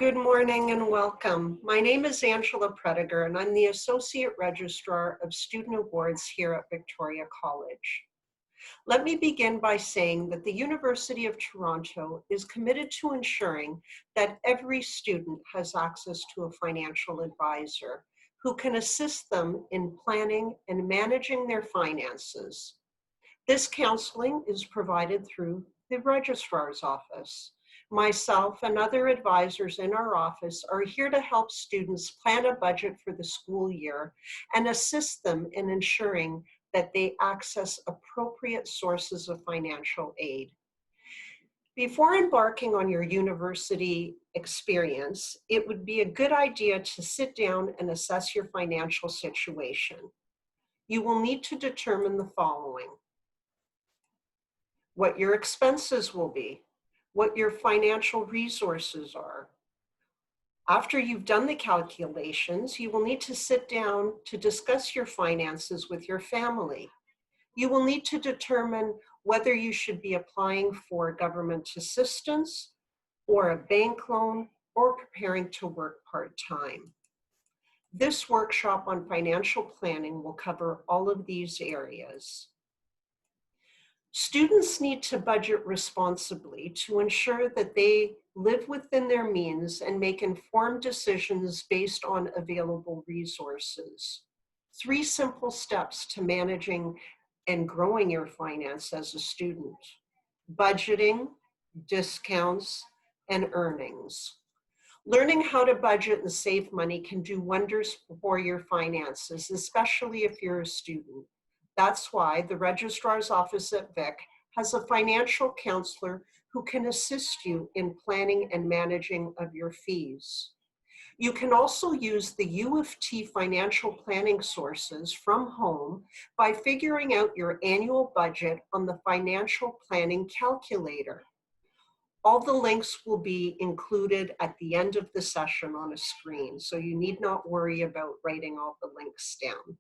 Good morning and welcome. My name is Angela Prediger and I'm the Associate Registrar of Student Awards here at Victoria College. Let me begin by saying that the University of Toronto is committed to ensuring that every student has access to a financial advisor who can assist them in planning and managing their finances. This counseling is provided through the Registrar's Office. Myself and other advisors in our office are here to help students plan a budget for the school year and assist them in ensuring that they access appropriate sources of financial aid. Before embarking on your university experience, it would be a good idea to sit down and assess your financial situation. You will need to determine the following: what your expenses will be, what your financial resources are. After you've done the calculations, you will need to sit down to discuss your finances with your family. You will need to determine whether you should be applying for government assistance or a bank loan or preparing to work part-time. This workshop on financial planning will cover all of these areas. Students need to budget responsibly to ensure that they live within their means and make informed decisions based on available resources. 3 simple steps to managing and growing your finance as a student: budgeting, discounts, and earnings. Learning how to budget and save money can do wonders for your finances, especially if you're a student. That's why the Registrar's Office at Vic has a financial counselor who can assist you in planning and managing of your fees. You can also use the UofT financial planning sources from home by figuring out your annual budget on the financial planning calculator. All the links will be included at the end of the session on a screen, so you need not worry about writing all the links down.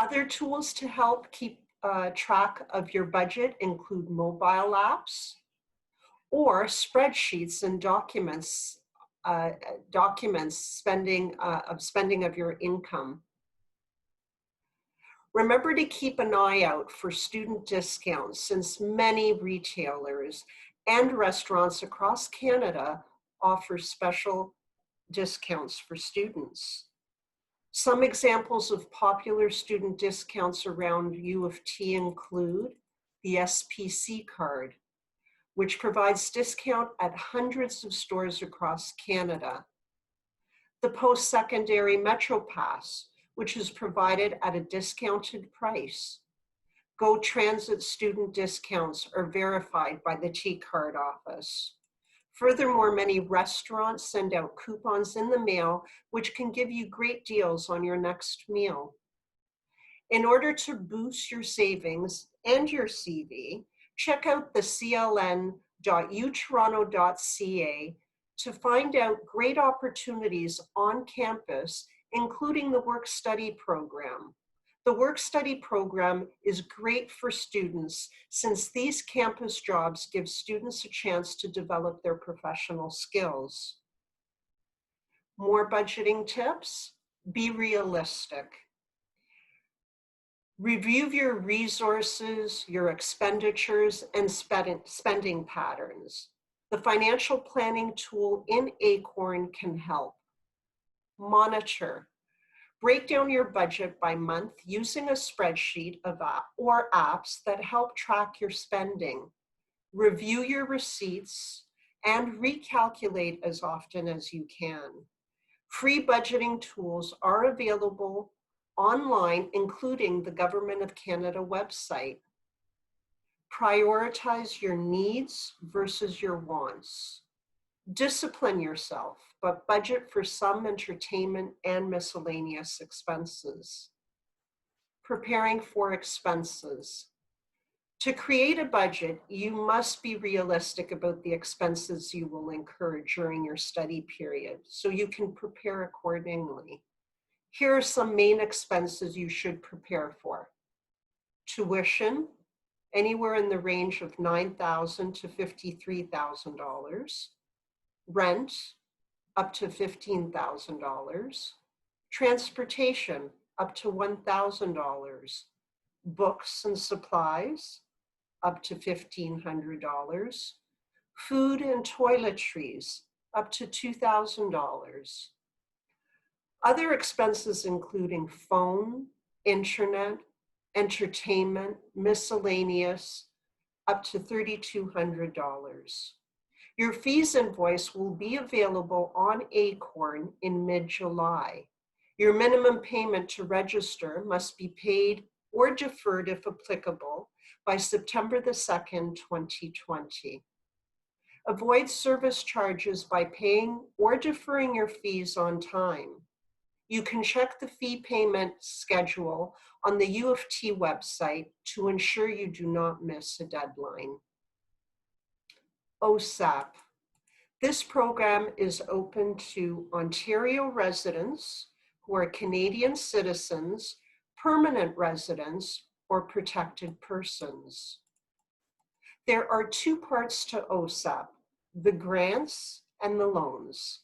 Other tools to help keep track of your budget include mobile apps or spreadsheets and documents spending of your income. Remember to keep an eye out for student discounts, since many retailers and restaurants across Canada offer special discounts for students. Some examples of popular student discounts around UofT include the SPC card, which provides discount at hundreds of stores across Canada. The post-secondary Metro Pass, which is provided at a discounted price. Go Transit student discounts are verified by the T-Card office. Furthermore, many restaurants send out coupons in the mail, which can give you great deals on your next meal. In order to boost your savings and your CV, check out the cln.utoronto.ca to find out great opportunities on campus, including the work-study program. The work-study program is great for students since these campus jobs give students a chance to develop their professional skills. More budgeting tips: be realistic. Review your resources, your expenditures, and spending patterns. The financial planning tool in Acorn can help. Monitor. Break down your budget by month using a spreadsheet or apps that help track your spending. Review your receipts and recalculate as often as you can. Free budgeting tools are available online, including the Government of Canada website. Prioritize your needs versus your wants. Discipline yourself, but budget for some entertainment and miscellaneous expenses. Preparing for expenses. To create a budget, you must be realistic about the expenses you will incur during your study period, so you can prepare accordingly. Here are some main expenses you should prepare for. Tuition, anywhere in the range of $9,000 to $53,000. rent up to $15,000, transportation up to $1,000, books and supplies up to $1,500, food and toiletries up to $2,000. Other expenses including phone, internet, entertainment, miscellaneous, up to $3,200. Your fees invoice will be available on Acorn in mid-July. Your minimum payment to register must be paid or deferred if applicable by September the 2nd, 2020. Avoid service charges by paying or deferring your fees on time. You can check the fee payment schedule on the UofT website to ensure you do not miss a deadline. OSAP. This program is open to Ontario residents who are Canadian citizens, permanent residents, or protected persons. There are two parts to OSAP, the grants and the loans.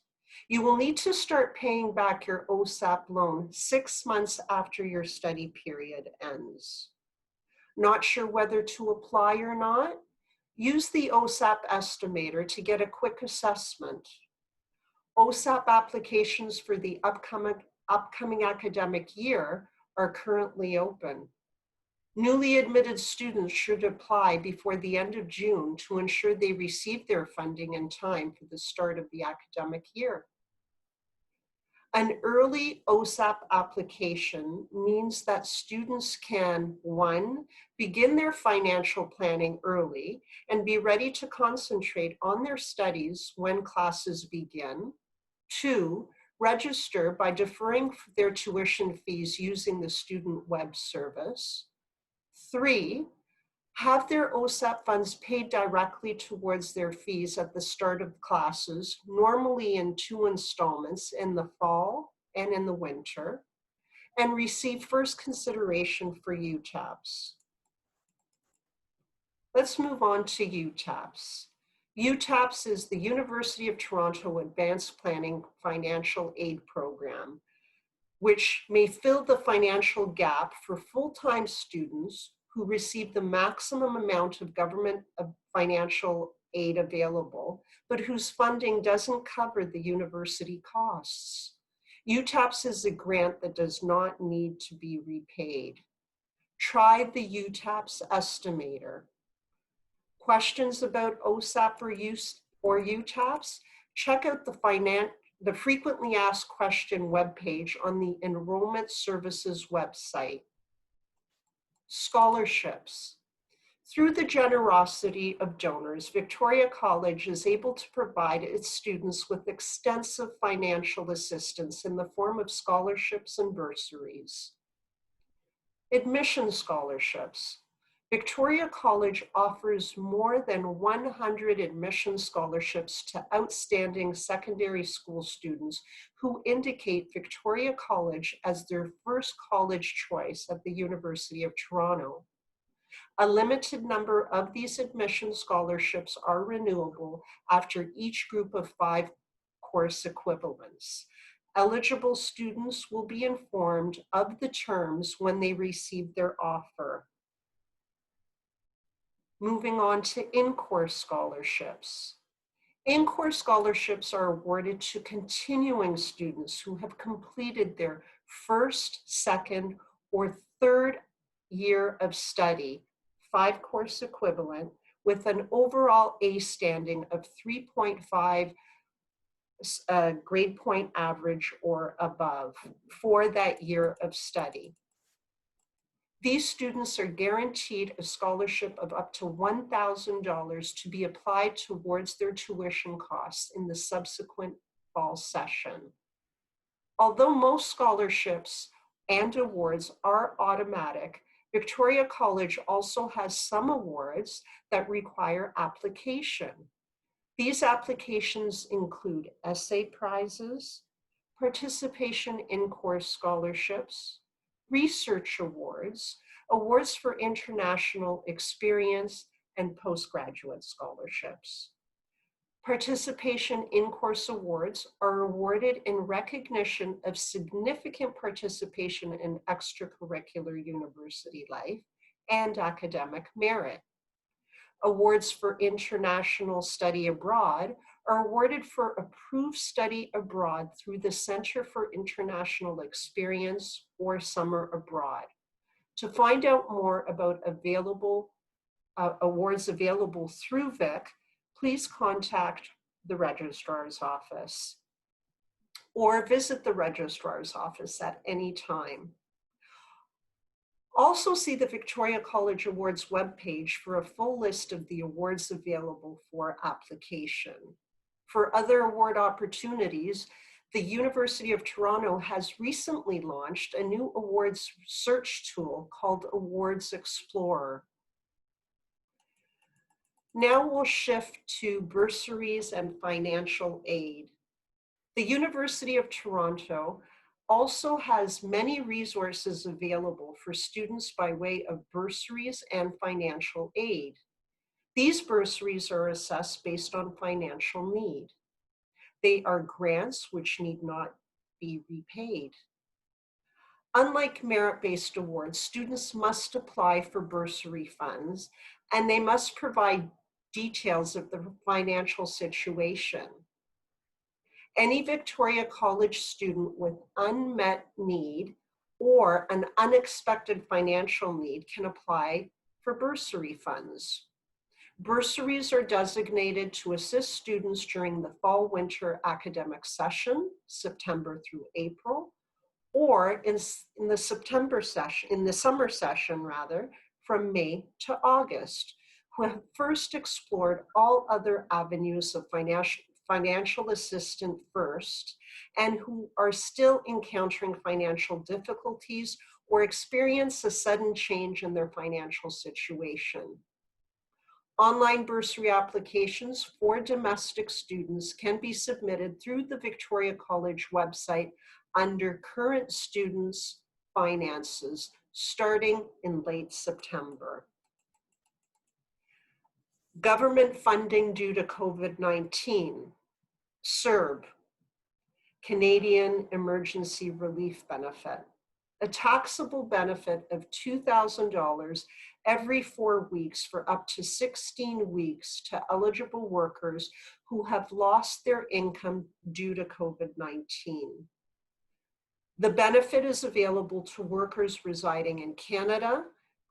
You will need to start paying back your OSAP loan 6 months after your study period ends. Not sure whether to apply or not? Use the OSAP Estimator to get a quick assessment. OSAP applications for the upcoming academic year are currently open. Newly admitted students should apply before the end of June to ensure they receive their funding in time for the start of the academic year. An early OSAP application means that students can, 1, begin their financial planning early and be ready to concentrate on their studies when classes begin. 2, register by deferring their tuition fees using the student web service. 3, have their OSAP funds paid directly towards their fees at the start of classes, normally in 2 installments in the fall and in the winter, and receive first consideration for UTAPS. Let's move on to UTAPS. UTAPS is the University of Toronto Advanced Planning Financial Aid Program, which may fill the financial gap for full-time students who receive the maximum amount of government financial aid available, but whose funding doesn't cover the university costs. UTAPS is a grant that does not need to be repaid. Try the UTAPS Estimator. Questions about OSAP or UTAPS? Check out the frequently asked question webpage on the Enrollment Services website. Scholarships. Through the generosity of donors, Victoria College is able to provide its students with extensive financial assistance in the form of scholarships and bursaries. Admission scholarships. Victoria College offers more than 100 admission scholarships to outstanding secondary school students who indicate Victoria College as their first college choice at the University of Toronto. A limited number of these admission scholarships are renewable after each group of 5 course equivalents. Eligible students will be informed of the terms when they receive their offer. Moving on to in-course scholarships. In-course scholarships are awarded to continuing students who have completed their first, second, or third year of study, 5 course equivalent, with an overall A standing of 3.5 grade point average or above for that year of study. These students are guaranteed a scholarship of up to $1,000 to be applied towards their tuition costs in the subsequent fall session. Although most scholarships and awards are automatic, Victoria College also has some awards that require application. These applications include essay prizes, participation in course scholarships, research awards, awards for international experience, and postgraduate scholarships. Participation in-course awards are awarded in recognition of significant participation in extracurricular university life and academic merit. Awards for international study abroad are awarded for approved study abroad through the Center for International Experience or Summer Abroad. To find out more about awards available through Vic, please contact the registrar's office or visit the registrar's office at any time. Also see the Victoria College Awards webpage for a full list of the awards available for application. For other award opportunities, the University of Toronto has recently launched a new awards search tool called Awards Explorer. Now we'll shift to bursaries and financial aid. The University of Toronto also has many resources available for students by way of bursaries and financial aid. These bursaries are assessed based on financial need. They are grants which need not be repaid. Unlike merit-based awards, students must apply for bursary funds and they must provide details of the financial situation. Any Victoria College student with unmet need or an unexpected financial need can apply for bursary funds. Bursaries are designated to assist students during the fall-winter academic session, September through April, or in the summer session rather, from May to August, who have first explored all other avenues of financial assistance first, and who are still encountering financial difficulties or experience a sudden change in their financial situation. Online bursary applications for domestic students can be submitted through the Victoria College website under Current Students Finances, starting in late September. Government funding due to COVID-19, CERB, Canadian Emergency Relief Benefit, a taxable benefit of $2,000 every 4 weeks for up to 16 weeks to eligible workers who have lost their income due to COVID-19. The benefit is available to workers residing in Canada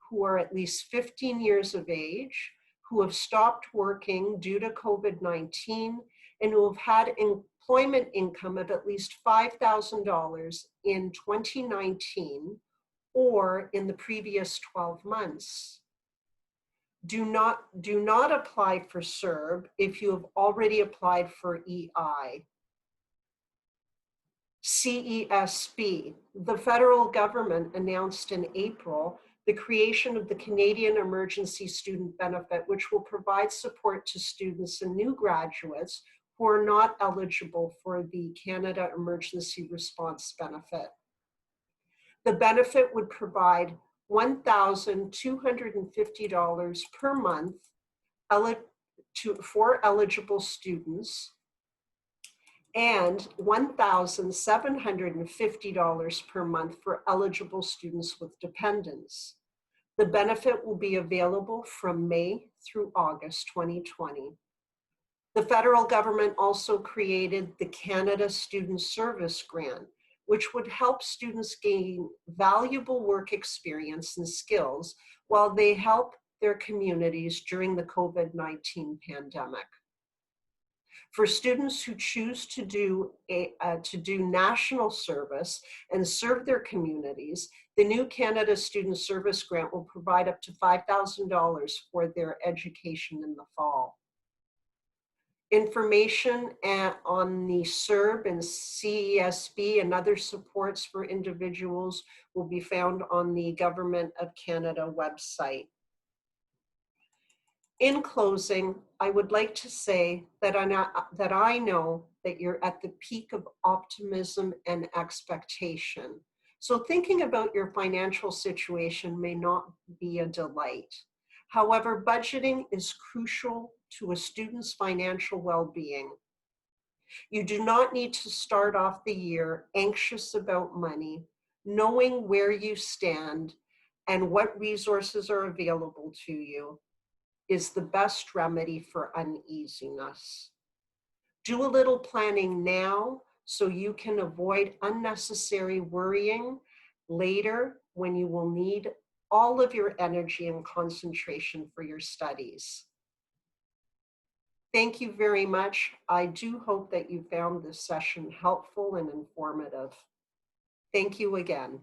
who are at least 15 years of age, who have stopped working due to COVID-19, and who have had employment income of at least $5,000 in 2019 or in the previous 12 months. Do not apply for CERB if you have already applied for EI. CESB, the federal government announced in April the creation of the Canadian Emergency Student Benefit, which will provide support to students and new graduates who are not eligible for the Canada Emergency Response Benefit. The benefit would provide $1,250 per month for eligible students and $1,750 per month for eligible students with dependents. The benefit will be available from May through August 2020. The federal government also created the Canada Student Service Grant, which would help students gain valuable work experience and skills while they help their communities during the COVID-19 pandemic. For students who choose to do national service and serve their communities, the new Canada Student Service Grant will provide up to $5,000 for their education in the fall. Information on the CERB and CESB and other supports for individuals will be found on the Government of Canada website. In closing, I would like to say that I know that you're at the peak of optimism and expectation. So thinking about your financial situation may not be a delight. However, budgeting is crucial to a student's financial well-being. You do not need to start off the year anxious about money. Knowing where you stand and what resources are available to you is the best remedy for uneasiness. Do a little planning now so you can avoid unnecessary worrying later when you will need all of your energy and concentration for your studies. Thank you very much. I do hope that you found this session helpful and informative. Thank you again.